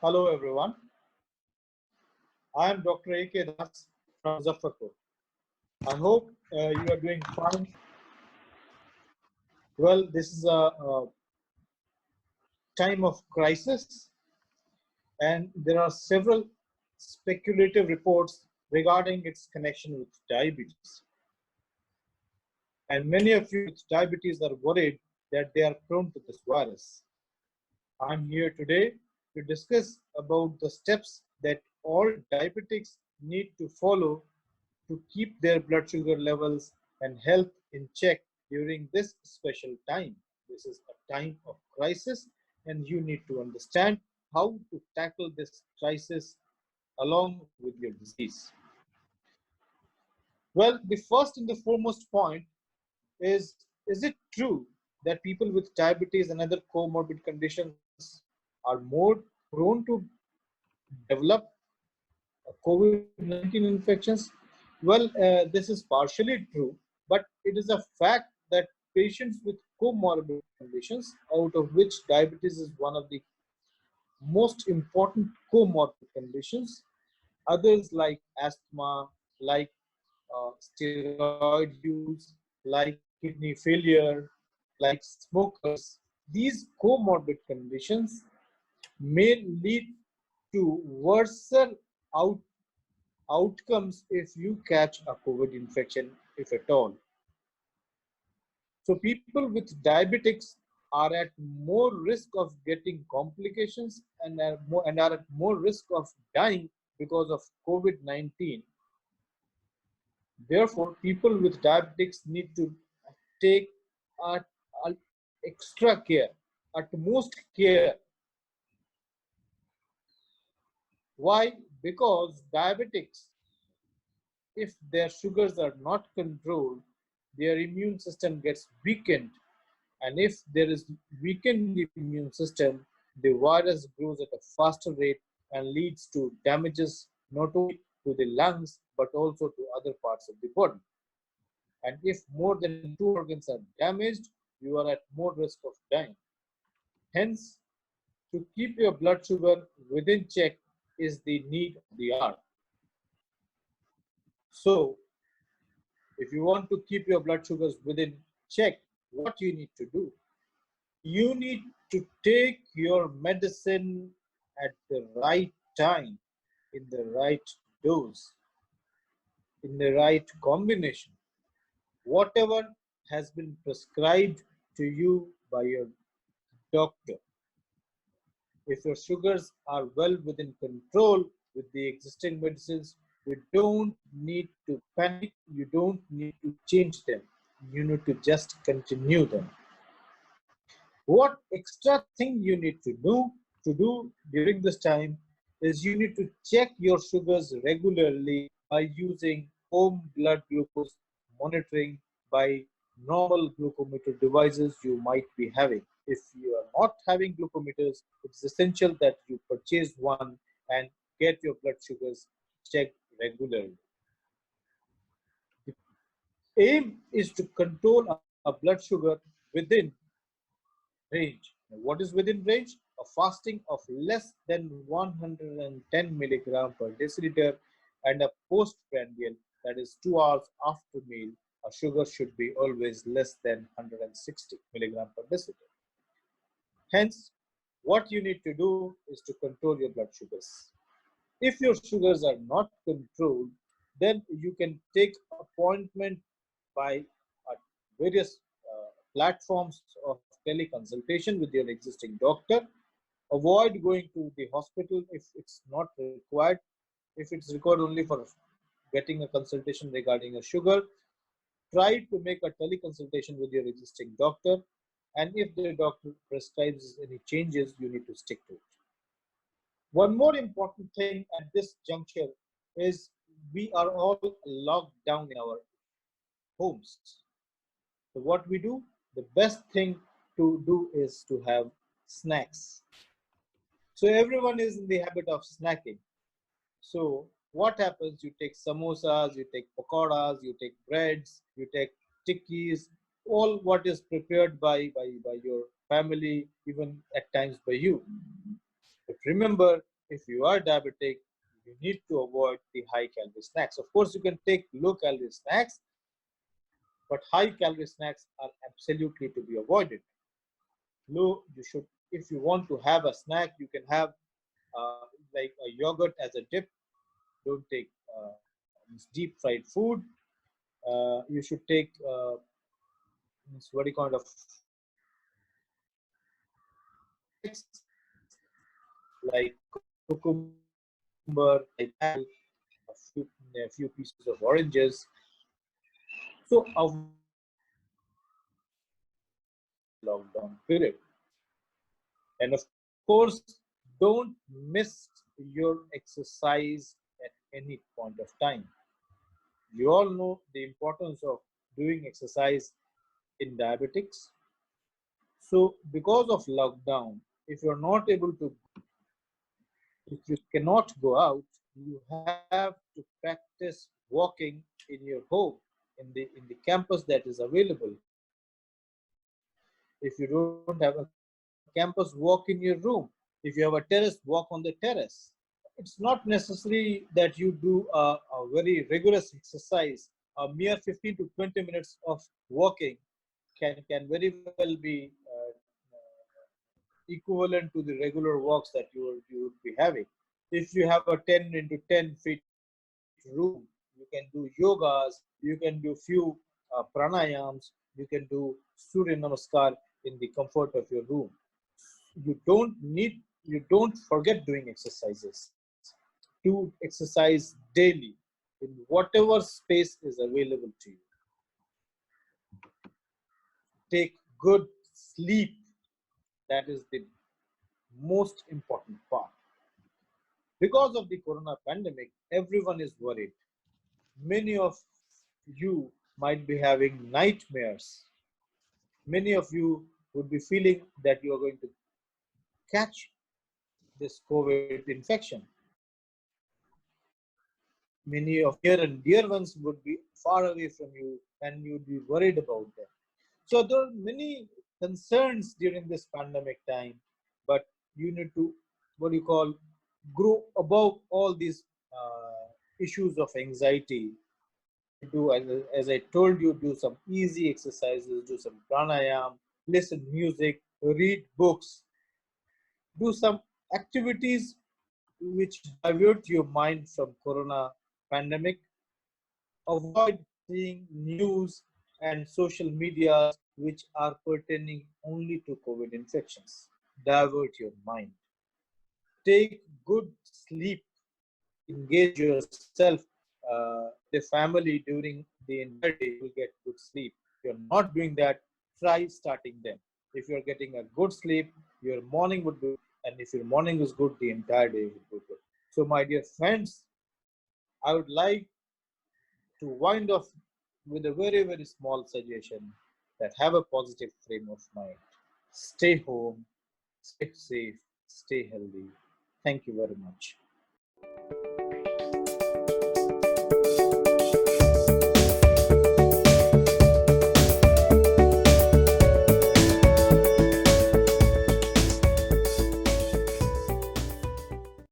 Hello everyone, I am Dr. A.K. Das from Muzzafarapur. I hope you are doing fine. Well, this is a time of crisis, and there are several speculative reports regarding its connection with diabetes. And many of you with diabetes are worried that they are prone to this virus. I'm here today to discuss about the steps that all diabetics need to follow to keep their blood sugar levels and health in check during this special time. This is a time of crisis, and you need to understand how to tackle this crisis along with your disease. Well, the first and the foremost point is it true that people with diabetes and other comorbid conditions are more prone to develop COVID-19 infections? Well, this is partially true, but it is a fact that patients with comorbid conditions, out of which diabetes is one of the most important comorbid conditions, others like asthma, like steroid use, like kidney failure, like smokers, these comorbid conditions may lead to worse out outcomes if you catch a COVID infection, if at all. So people with diabetics are at more risk of getting complications and are at more risk of dying because of COVID-19. Therefore, people with diabetics need to take at, at extra care, utmost care. Why? Because diabetics, if their sugars are not controlled, their immune system gets weakened. And if there is weakened immune system, the virus grows at a faster rate and leads to damages not only to the lungs but also to other parts of the body. And if more than two organs are damaged, you are at more risk of dying. Hence, to keep your blood sugar within check is the need of the hour. So, if you want to keep your blood sugars within check, what you need to do? You need to take your medicine at the right time, in the right dose, in the right combination, whatever has been prescribed to you by your doctor. If your sugars are well within control with the existing medicines, you don't need to panic, you don't need to change them. You need to just continue them. What extra thing you need to do during this time is you need to check your sugars regularly by using home blood glucose monitoring by normal glucometer devices you might be having. If you are not having glucometers, it's essential that you purchase one and get your blood sugars checked regularly. The aim is to control our blood sugar within range. What is within range? A fasting of less than 110 milligram per deciliter and a postprandial, that is 2 hours after meal, a sugar should be always less than 160 milligram per deciliter. Hence, what you need to do is to control your blood sugars. If your sugars are not controlled, then you can take appointment by various platforms of teleconsultation with your existing doctor. Avoid going to the hospital if it's not required. If it's required only for getting a consultation regarding a sugar, try to make a teleconsultation with your existing doctor. And if the doctor prescribes any changes, you need to stick to it. One more important thing at this juncture is we are all locked down in our homes. So what we do, the best thing to do is to have snacks. So everyone is in the habit of snacking. So what happens? You take samosas, you take pakoras, you take breads, you take tikkis, all what is prepared by your family, even at times by you. But remember, if you are diabetic, you need to avoid the high calorie snacks. Of course, you can take low calorie snacks, but high calorie snacks are absolutely to be avoided. Low, you should, if you want to have a snack, you can have like a yogurt as a dip. Don't take deep fried food. You should take what do you call it, like cucumber, like apple, a few pieces of oranges. So avoid lockdown period. And of course, don't miss your exercise at any point of time. You all know the importance of doing exercise in diabetics. So because of lockdown, if you're not able to, if you cannot go out, you have to practice walking in your home, in the campus that is available. If you don't have a campus, walk in your room. If you have a terrace, walk on the terrace. It's not necessary that you do a very rigorous exercise. A mere 15 to 20 minutes of walking can very well be equivalent to the regular walks that you would be having. If you have a 10 into 10 feet room, you can do yogas, you can do few pranayams, you can do Surya Namaskar in the comfort of your room. You don't forget doing exercises. Do exercise daily in whatever space is available to you. Take good sleep. That is the most important part. Because of the corona pandemic, everyone is worried. Many of you might be having nightmares. Many of you would be feeling that you are going to catch this COVID infection. Many of your near and dear ones would be far away from you and you'd be worried about them. So there are many concerns during this pandemic time, but you need to, what do you call, grow above all these issues of anxiety. Do, as I told you, do some easy exercises, do some pranayam, listen music, read books, do some activities which divert your mind from corona pandemic. Avoid seeing news and social media which are pertaining only to COVID infections. Divert your mind. Take good sleep. Engage yourself with the family during the entire day. You will get good sleep. If you're not doing that, try starting them. If you're getting a good sleep, your morning would be, and if your morning is good, the entire day would be good. So, my dear friends, I would like to wind off with a very, very small suggestion that have a positive frame of mind. Stay home, stay safe, stay healthy. Thank you very much.